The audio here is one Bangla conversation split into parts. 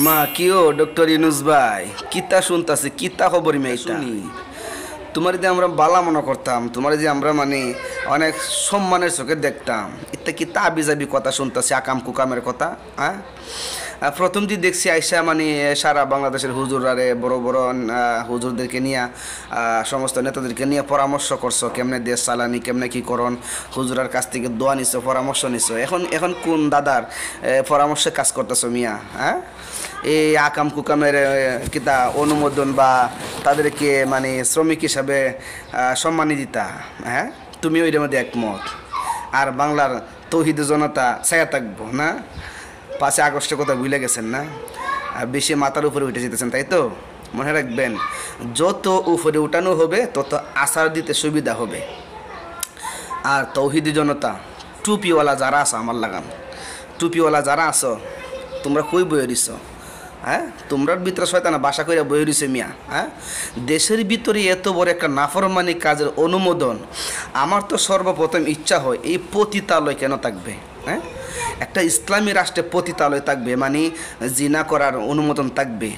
মা কিও ডক্টর ইউনুস ভাই কিতা শুনতাছি কিতা খবর মেয়ে শুনি তোমার যে আমরা বালা মনে করতাম তোমার যে আমরা মানে অনেক সম্মানের চোখে দেখতাম এটা কি তাবি যাবি কথা শুনতাছি আকাম কুকামের কথা হ্যাঁ প্রথম যে দেখছি আইসা মানে সারা বাংলাদেশের হুজুরারে বড় বড় হুজুরদেরকে নিয়ে সমস্ত নেতাদেরকে নিয়ে পরামর্শ করছো কেমনে দেশ চালানি কেমনে কী করন হুজুরার কাছ থেকে দোয়া নিছো পরামর্শ নিছো এখন এখন কোন দাদার পরামর্শে কাজ করতেছো মিয়া হ্যাঁ এই আকাম কুকামের কিতা অনুমোদন বা তাদেরকে মানে শ্রমিক হিসাবে সম্মানী দিতা হ্যাঁ তুমি ওইটার মধ্যে একমত আর বাংলার তৌহিদ জনতা ছায়া থাকবো না 5 আগস্টের কথা ভুলে গেছেন না বেশি মাথার উপরে উঠে যেতেছেন তাই তো মনে রাখবেন যত উপরে উঠানো হবে তত আসার দিতে সুবিধা হবে আর তৌহিদি জনতা টুপিওয়ালা যারা আছো আমার লাগান টুপিওয়ালা যারা আছো তোমরা কই বয়ে দিছ হ্যাঁ তোমরার ভিতরে শয়তানা বাসা করে বয়ে দিছে মিয়া হ্যাঁ দেশের ভিতরে এত বড় একটা নাফরমানি কাজের অনুমোদন আমার তো সর্বপ্রথম ইচ্ছা হয় এই পতিতালয় কেন থাকবে হ্যাঁ একটা ইসলামী রাষ্ট্রে পতিতালয় থাকবে মানে জিনা করার অনুমোদন থাকবে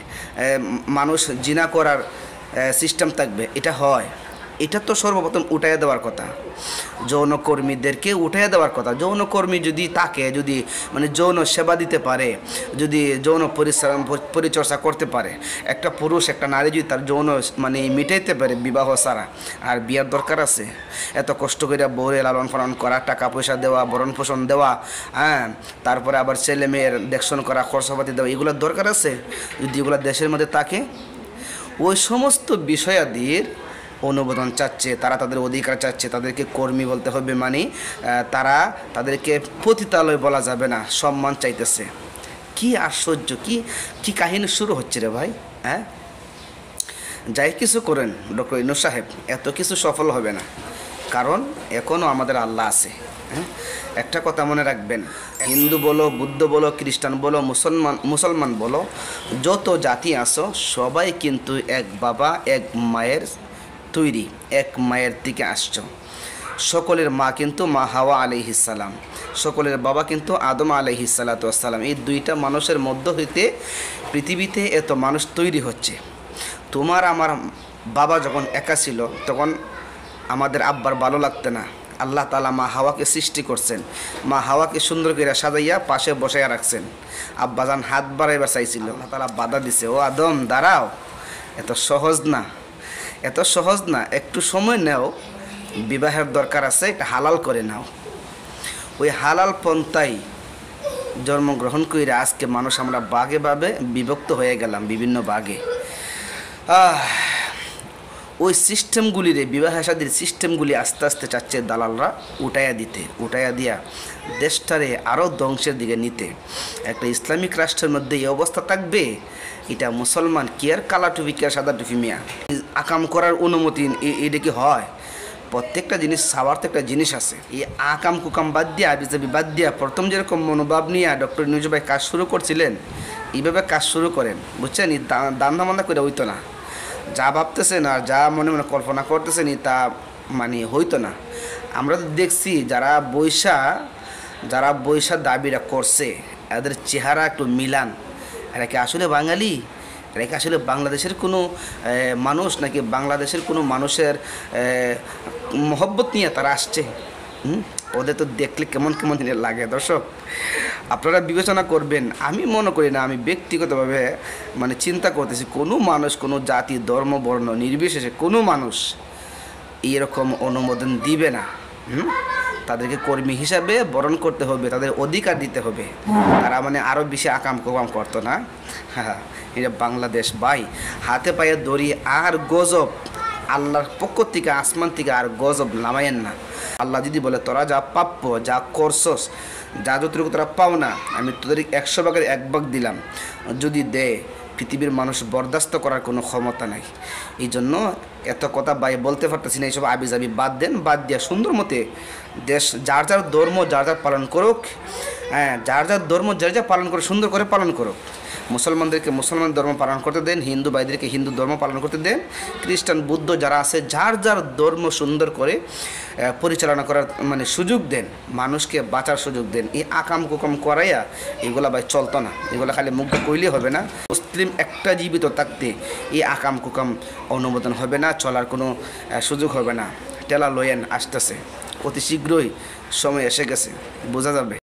মানুষ জিনা করার সিস্টেম থাকবে এটা হয় এটা তো সর্বপ্রথম উঠাইয়া দেওয়ার কথা যৌনকর্মীদেরকে উঠাইয়া দেওয়ার কথা যৌনকর্মী যদি তাকে যদি মানে যৌন সেবা দিতে পারে যদি যৌন পরিচর্যা করতে পারে একটা পুরুষ একটা নারী যদি তার যৌন মানে মিটাইতে পারে বিবাহ ছাড়া আর বিয়ার দরকার আছে এত কষ্ট করে বউরে লালন পালন করা টাকা পয়সা দেওয়া ভরণ পোষণ দেওয়া হ্যাঁ তারপরে আবার ছেলে মেয়ের দেখশন করা খরচাপাতি দেওয়া এগুলোর দরকার আছে যদি এগুলো দেশের মধ্যে থাকে ওই সমস্ত বিষয়াদির অনুমোদন চাচ্ছে তারা তাদের অধিকার চাচ্ছে তাদেরকে কর্মী বলতে হবে মানে তারা তাদেরকে পতিতালয় বলা যাবে না সম্মান চাইতেছে কি আশ্চর্য কি কি কাহিনী শুরু হচ্ছে রে ভাই হ্যাঁ যাই কিছু করেন ডক্টর ইউনূস সাহেব এত কিছু সফল হবে না কারণ এখনও আমাদের আল্লাহ আছে হ্যাঁ একটা কথা মনে রাখবেন হিন্দু বলো বুদ্ধ বলো খ্রিস্টান বলো মুসলমান বলো যত জাতি আছো সবাই কিন্তু এক বাবা এক মায়ের তৈরি এক মায়ের দিকে আসছো সকলের মা কিন্তু মা হাওয়া আলাইহিসসালাম সকলের বাবা কিন্তু আদম আলাইহিসসালাম এই দুইটা মানুষের মধ্য হইতে পৃথিবীতে এত মানুষ তৈরি হচ্ছে তোমার আমার বাবা যখন একা ছিল তখন আমাদের আব্বার ভালো লাগতে না আল্লাহ তাআলা মা হাওয়াকে সৃষ্টি করছেন মা হাওয়াকে সুন্দর করে সাজাইয়া পাশে বসাইয়া রাখছেন আব্বাজান হাত বাড়াইবার চাইছিল আল্লাহ তাআলা বাধা দিছে ও আদম দাঁড়াও এত সহজ না একটু সময় নাও বিবাহের দরকার আছে এটা হালাল করে নাও ওই হালাল পন্থাই জন্মগ্রহণ করে আজকে মানুষ আমরা ভাগে ভাগে বিভক্ত হয়ে গেলাম বিভিন্ন ভাগে ওই সিস্টেমগুলিরে বিবাহ শাদীর সিস্টেমগুলি আস্তে আস্তে চাচ্ছে দালালরা উঠাইয়া দিয়া দেশটারে আরও ধ্বংসের দিকে নিতে একটা ইসলামিক রাষ্ট্রের মধ্যে এই অবস্থা থাকবে এটা মুসলমান কি আর কালা টুপি কি আর সাদা টুপি মিয়া আকাম করার অনুমতি এটা কি হয় প্রত্যেকটা জিনিস সাবার তো একটা জিনিস আছে এই আকাম কুকাম বাদ দিয়া বিজেপি বাদ দিয়া প্রথম যেরকম মনোভাব নিয়ে ডক্টর ইউনূস ভাই কাজ শুরু করছিলেন এইভাবে কাজ শুরু করেন বুঝছেন দান্দা মান্দা করে হইতো না যা ভাবতেছেন আর যা মনে মনে কল্পনা করতেছেন তা মানে হইতো না আমরা তো দেখছি যারা বৈশা দাবিটা করছে এদের চেহারা একটু মিলান এরা কি আসলে বাঙালি এরা কি আসলে বাংলাদেশের কোনো মানুষ নাকি বাংলাদেশের কোনো মানুষের মহব্বত নিয়ে তারা আসছে ওদের তো দেখলে কেমন লাগে দর্শক আপনারা বিবেচনা করবেন আমি মনে করি না আমি ব্যক্তিগতভাবে মানে চিন্তা করতেছি কোনো মানুষ কোনো জাতি ধর্ম বর্ণ নির্বিশেষে কোনো মানুষ এরকম অনুমোদন দিবে না তাদেরকে কর্মী হিসাবে বরণ করতে হবে তাদের অধিকার দিতে হবে তারা মানে আরও বেশি আকাম কুকাম করতো না হ্যাঁ এটা বাংলাদেশ ভাই হাতে পায়ে দড়ি আর গজব আল্লাহর পক্ষ থেকে আসমান থেকে আর গজব নামায়েন না আল্লাহ যদি বলে তোরা যা প্রাপ্য যা করছস যা যতটুকু তোরা পাও না আমি তোদের 100 ভাগের 1 ভাগ দিলাম যদি দে পৃথিবীর মানুষ বরদাস্ত করার কোনো ক্ষমতা নাই এই জন্য এত কথা ভাই বলতে পারতেছি না এইসব আবিজাবি বাদ দিয়া সুন্দর মতে দেশ যার যার ধর্ম যার যার পালন করুক হ্যাঁ যার যার ধর্ম যার যা পালন করে সুন্দর করে পালন করুক মুসলমানদেরকে মুসলমান ধর্ম পালন করতে দেন, হিন্দু ভাইদেরকে হিন্দু ধর্ম পালন করতে দেন, খ্রিস্টান বুদ্ধ যারা আছে যার যার ধর্ম সুন্দর করে পরিচালনা করার মানে সুযোগ দেন, মানুষকে বাঁচার সুযোগ দেন। এই আকাম কুকাম করাইয়া এগুলা ভাই চলতো না, এগুলা খালি মুখ কইলে হবে না। মুসলিম একটা জীবিত থাকতে এই আকাম কুকাম অনুমোদন হবে না, চলার কোনো সুযোগ হবে না। টেলা লয়েন আসতেছে, অতি শীঘ্রই সময় এসে গেছে, বোঝা যাবে।